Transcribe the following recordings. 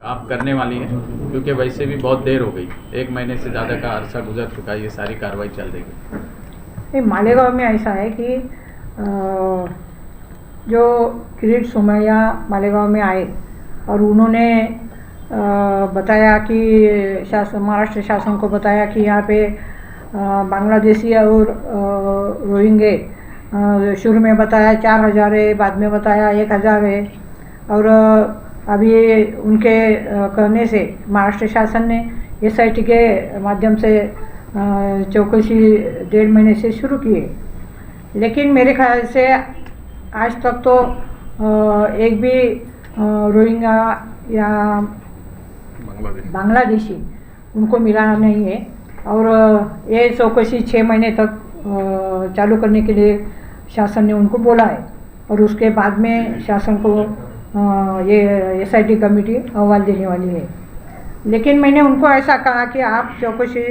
आप करने वाली हैं, क्योंकि वैसे भी बहुत देर हो गई, 1 महीने से ज़्यादा का अरसा गुजर चुका है, ये सारी कार्रवाई चल रही है। नहीं, मालेगांव में ऐसा है कि जो किरीट सोमैया मालेगांव में आए और उन्होंने बताया कि महाराष्ट्र शासन को बताया कि यहाँ पे बांग्लादेशी और रोहिंगे शुरू में बताया 4,000 है, बाद में बताया 1,000 है, और अभी उनके कहने से महाराष्ट्र शासन ने SIT के माध्यम से चौकसी 1.5 महीने से शुरू की है। लेकिन मेरे ख्याल से आज तक तो एक भी रोहिंग्या या बांग्लादेशी उनको मिला नहीं है, और ये चौकसी 6 महीने तक चालू करने के लिए शासन ने उनको बोला है, और उसके बाद में शासन को ये SIT कमेटी अहवाल देने वाली है। लेकिन मैंने उनको ऐसा कहा कि आप चौकसी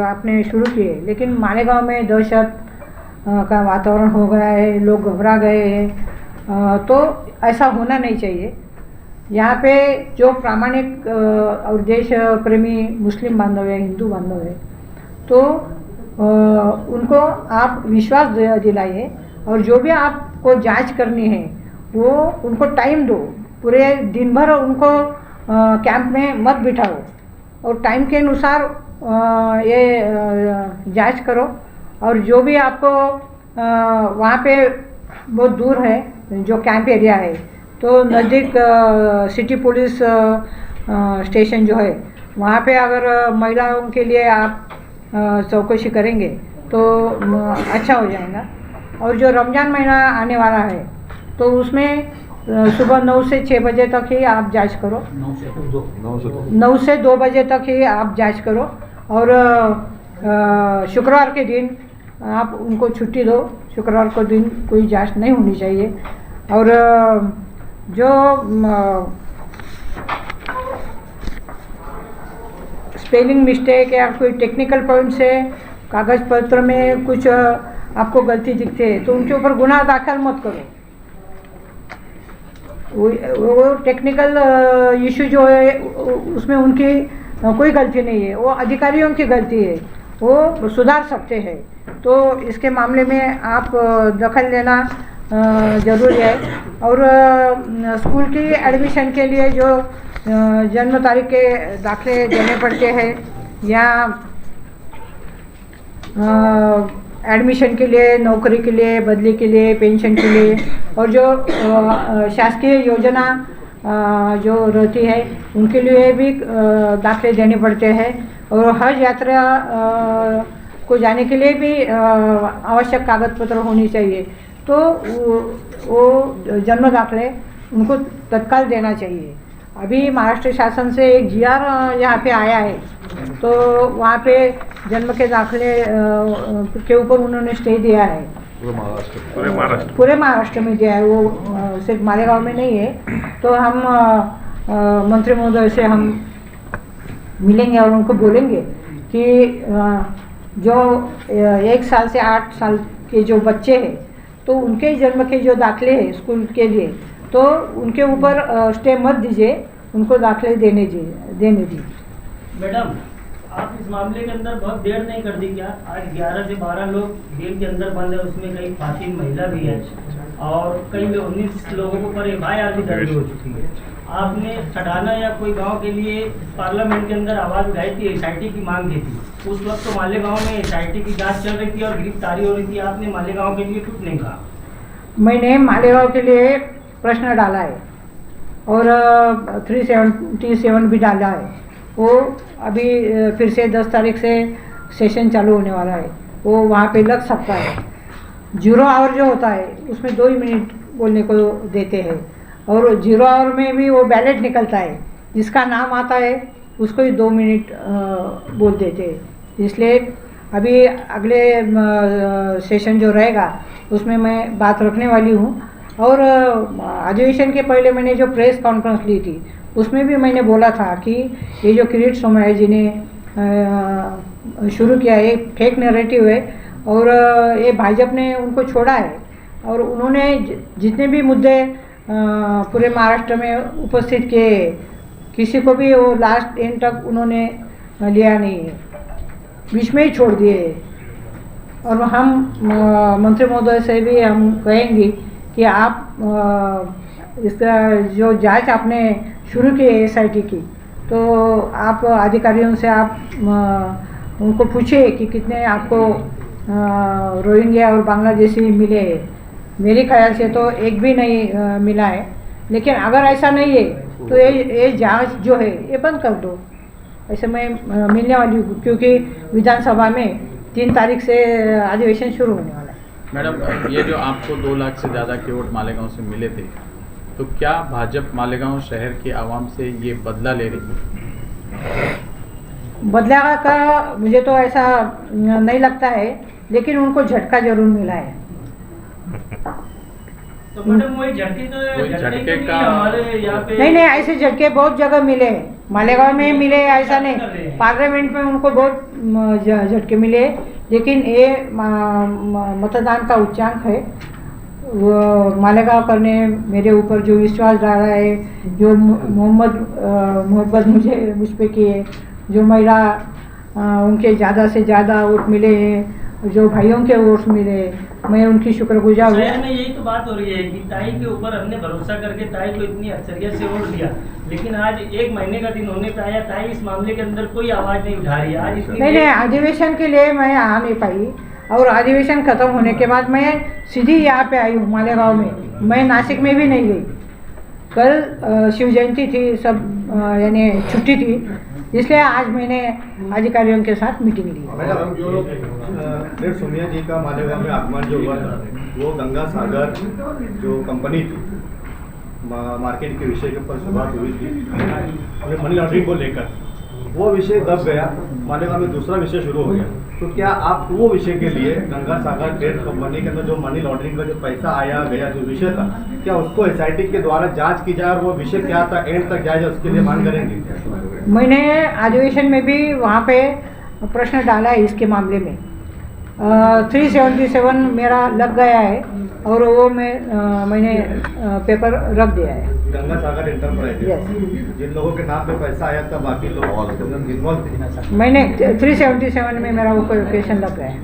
आपने शुरू की है, लेकिन मालेगांव में दहशत का वातावरण हो गया है, लोग घबरा गए हैं, तो ऐसा होना नहीं चाहिए। यहाँ पे जो प्रामाणिक और देश प्रेमी मुस्लिम बांधव है, हिंदू बांधव है, तो उनको आप विश्वास दिलाइए, और जो भी आपको जांच करनी है वो उनको टाइम दो। पूरे दिन भर उनको कैंप में मत बिठाओ, और टाइम के अनुसार ये जांच करो। और जो भी आपको वहाँ पे बहुत दूर है जो कैंप एरिया है, तो नज़दीक सिटी पुलिस स्टेशन जो है वहाँ पे अगर महिलाओं के लिए आप चौकसी करेंगे तो अच्छा हो जाएगा। और जो रमज़ान महीना आने वाला है तो उसमें सुबह 9 से 6 बजे तक ही आप जांच करो, 9 से 2 बजे तक ही आप जांच करो, और शुक्रवार के दिन आप उनको छुट्टी दो। शुक्रवार को दिन कोई जांच नहीं होनी चाहिए। और जो स्पेलिंग मिस्टेक या कोई टेक्निकल पॉइंट से कागज़ पत्र में कुछ आपको गलती दिखते है तो उनके ऊपर गुनाह दाखिल मत करो। वो टेक्निकल इशू जो है उसमें उनकी कोई गलती नहीं है, वो अधिकारियों की गलती है, वो सुधार सकते हैं। तो इसके मामले में आप दखल लेना ज़रूरी है। और स्कूल की एडमिशन के लिए जो जन्म तारीख के दाखले देने पड़ते हैं, या एडमिशन के लिए, नौकरी के लिए, बदली के लिए, पेंशन के लिए, और जो शासकीय योजना जो रहती है उनके लिए भी दाखले देने पड़ते हैं। और हज यात्रा को जाने के लिए भी आवश्यक कागज पत्र होनी चाहिए। तो वो जन्म दाखले उनको तत्काल देना चाहिए। अभी महाराष्ट्र शासन से एक GR यहाँ पे आया है, तो वहाँ पे जन्म के दाखले के ऊपर उन्होंने स्टे दिया है। पूरे महाराष्ट्र में दिया है, वो सिर्फ मालेगांव में नहीं है। तो हम मंत्री महोदय से हम मिलेंगे और उनको बोलेंगे कि जो 1 साल से 8 साल के जो बच्चे हैं तो उनके जन्म के जो दाखले हैं स्कूल के लिए, तो उनके ऊपर स्टे मत दीजिए, उनको दाखले देने दीजिए। मैडम, आप इस मामले के अंदर बहुत देर नहीं कर दी क्या? आज 11 से 12 लोग जेल के अंदर बंद है, उसमें कई खातिन महिला भी है, और कई 19 लोगों को पर FIR भी दर्ज हो चुकी है। आपने छठाना या कोई गांव के लिए पार्लियामेंट के अंदर आवाज़ उठाई थी, SIT की मांग की थी। उस वक्त तो मालेगांव में SIT की जांच चल रही थी और गिरफ्तारी हो रही थी। आपने मालेगांव के लिए कुछ नहीं कहा। मैंने मालेगांव के लिए प्रश्न डाला है और 377 भी डाला है। वो अभी फिर से 10 तारीख से सेशन चालू होने वाला है, वो वहाँ पे लग सकता है। 0 आवर जो होता है उसमें 2 ही मिनट बोलने को देते हैं, और 0 आवर में भी वो बैलेट निकलता है, जिसका नाम आता है उसको ही 2 मिनट बोल देते हैं। इसलिए अभी अगले सेशन जो रहेगा उसमें मैं बात रखने वाली हूँ। और अधिवेशन के पहले मैंने जो प्रेस कॉन्फ्रेंस ली थी उसमें भी मैंने बोला था कि ये जो किरीट सोमैया जी ने शुरू किया है फेक नैरेटिव है, और ये भाजपा ने उनको छोड़ा है, और उन्होंने जितने भी मुद्दे पूरे महाराष्ट्र में उपस्थित किए किसी को भी वो लास्ट एंड तक उन्होंने लिया नहीं है, बीच में ही छोड़ दिए है। और हम मंत्री महोदय से भी हम कहेंगे कि आप इसका जो जांच आपने शुरू की है SIT की, तो आप अधिकारियों से आप उनको पूछिए कि कितने आपको रोहिंग्या और बांग्लादेशी मिले हैं। मेरे ख्याल से तो एक भी नहीं मिला है, लेकिन अगर ऐसा नहीं है तो ये जांच जो है ये बंद कर दो। ऐसे मैं मिलने वाली हूँ, क्योंकि विधानसभा में 3 तारीख से अधिवेशन शुरू होने वाला है। मैडम, ये जो आपको 2 लाख से ज़्यादा के वोट मालेगांव से मिले थे, तो क्या भाजपा मालेगांव शहर के आवाम से ये बदला ले रही है? बदला का मुझे तो ऐसा नहीं लगता है, लेकिन उनको झटका जरूर मिला है। तो मैडम वही झटके झटके तो का हमारे यहाँ पे नहीं, ऐसे झटके बहुत जगह मिले हैं, मालेगांव में मिले, ऐसा नहीं, पार्लियामेंट में उनको बहुत झटके मिले, लेकिन ये मतदान का उच्चांक है। वो मालेगांव करने मेरे ऊपर जो विश्वास डाला है, जो मोहब्बत मुझ पे की है, जो महिला उनके ज़्यादा से ज़्यादा वोट मिले हैं, जो भाइयों के वोट मिले, मैं उनकी शुक्रगुजार हूँ। शहर में यही तो बात हो रही है कि ताई के ऊपर हमने भरोसा करके ताई को इतनी अक्सरियत से वोट दिया, लेकिन आज 1 महीने का दिन होने पे आया, ताई इस मामले के अंदर कोई आवाज नहीं उठा रही है। आज इतनी नहीं, अधिवेशन के लिए मैं आ नहीं पाई, और अधिवेशन खत्म होने के बाद मैं सीधी यहाँ पे आई हूँ मालेगांव में। मैं नासिक में भी नहीं गई। कल शिव जयंती थी, सब यानी छुट्टी थी, इसलिए आज मैंने अधिकारियों के साथ मीटिंग ली। मैडम, जो लोग सोनिया जी का मालेगांव में आगमन जो हुआ था, वो गंगा सागर जो कंपनी थी, मार्केट के विषय के ऊपर शुरुआत हुई थी मनी लॉन्ड्रिंग को लेकर, वो विषय दब गया, मालेगांव में दूसरा विषय शुरू हो गया। तो क्या आप वो विषय के लिए गंगा सागर ट्रेड कंपनी के अंदर जो मनी लॉन्ड्रिंग का जो पैसा आया गया जो विषय था, क्या उसको SIT के द्वारा जांच की जाए और वो विषय क्या था एंड तक जाए, उसके लिए मांग करेंगे? मैंने अधिवेशन में भी वहाँ पे प्रश्न डाला है इसके मामले में। 377 मेरा लग गया है, और वो मैंने पेपर रख दिया है। Ganga Sagar enterprise Yes. जिन लोगों के नाम पे पैसा आया था, बाकी लोग इन्वॉल्व थे। मैंने 377 में मेरा वो क्वेश्चन लग गया है।